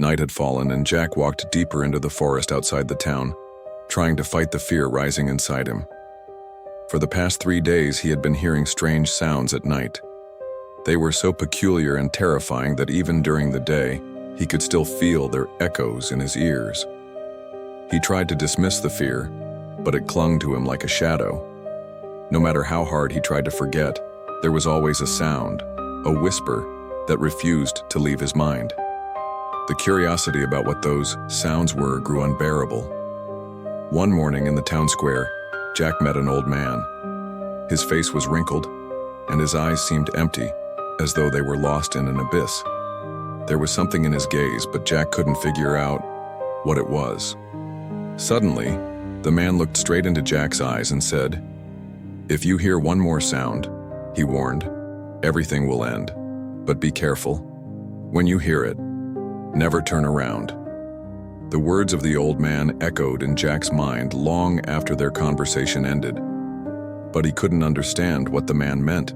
Night had fallen, and Jack walked deeper into the forest outside the town, trying to fight the fear rising inside him. For the past 3 days, he had been hearing strange sounds at night. They were so peculiar and terrifying that even during the day, he could still feel their echoes in his ears. He tried to dismiss the fear, but it clung to him like a shadow. No matter how hard he tried to forget, there was always a sound, a whisper, that refused to leave his mind. The curiosity about what those sounds were grew unbearable. One morning in the town square, Jack met an old man. His face was wrinkled, and his eyes seemed empty, as though they were lost in an abyss. There was something in his gaze, but Jack couldn't figure out what it was. Suddenly, the man looked straight into Jack's eyes and said, "If you hear one more sound," he warned, "everything will end. But be careful. When you hear it, never turn around." The words of the old man echoed in Jack's mind long after their conversation ended, but he couldn't understand what the man meant.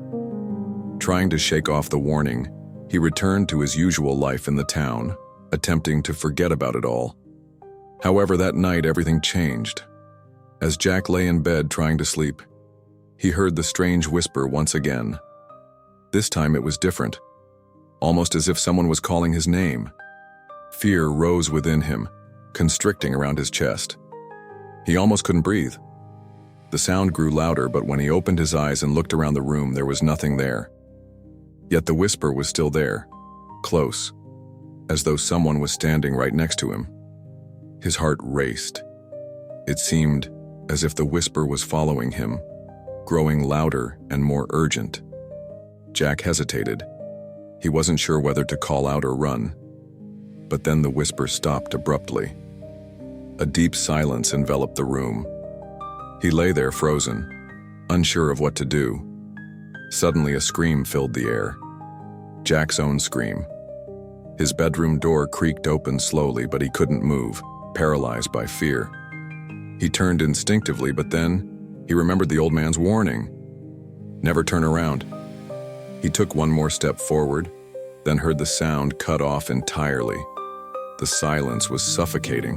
Trying to shake off the warning, he returned to his usual life in the town, attempting to forget about it all. However, that night everything changed. As Jack lay in bed trying to sleep, he heard the strange whisper once again. This time it was different, almost as if someone was calling his name. Fear rose within him, constricting around his chest. He almost couldn't breathe. The sound grew louder, but when he opened his eyes and looked around the room, there was nothing there. Yet the whisper was still there, close, as though someone was standing right next to him. His heart raced. It seemed as if the whisper was following him, growing louder and more urgent. Jack hesitated. He wasn't sure whether to call out or run. But then the whisper stopped abruptly. A deep silence enveloped the room. He lay there frozen, unsure of what to do. Suddenly a scream filled the air. Jack's own scream. His bedroom door creaked open slowly, but he couldn't move, paralyzed by fear. He turned instinctively, but then he remembered the old man's warning. Never turn around. He took one more step forward, then heard the sound cut off entirely. The silence was suffocating.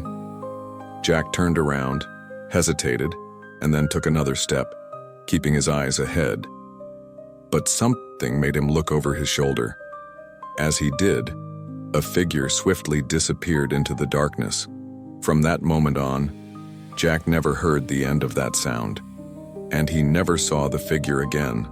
Jack turned around, hesitated, and then took another step, keeping his eyes ahead. But something made him look over his shoulder. As he did, a figure swiftly disappeared into the darkness. From that moment on, Jack never heard the end of that sound, and he never saw the figure again.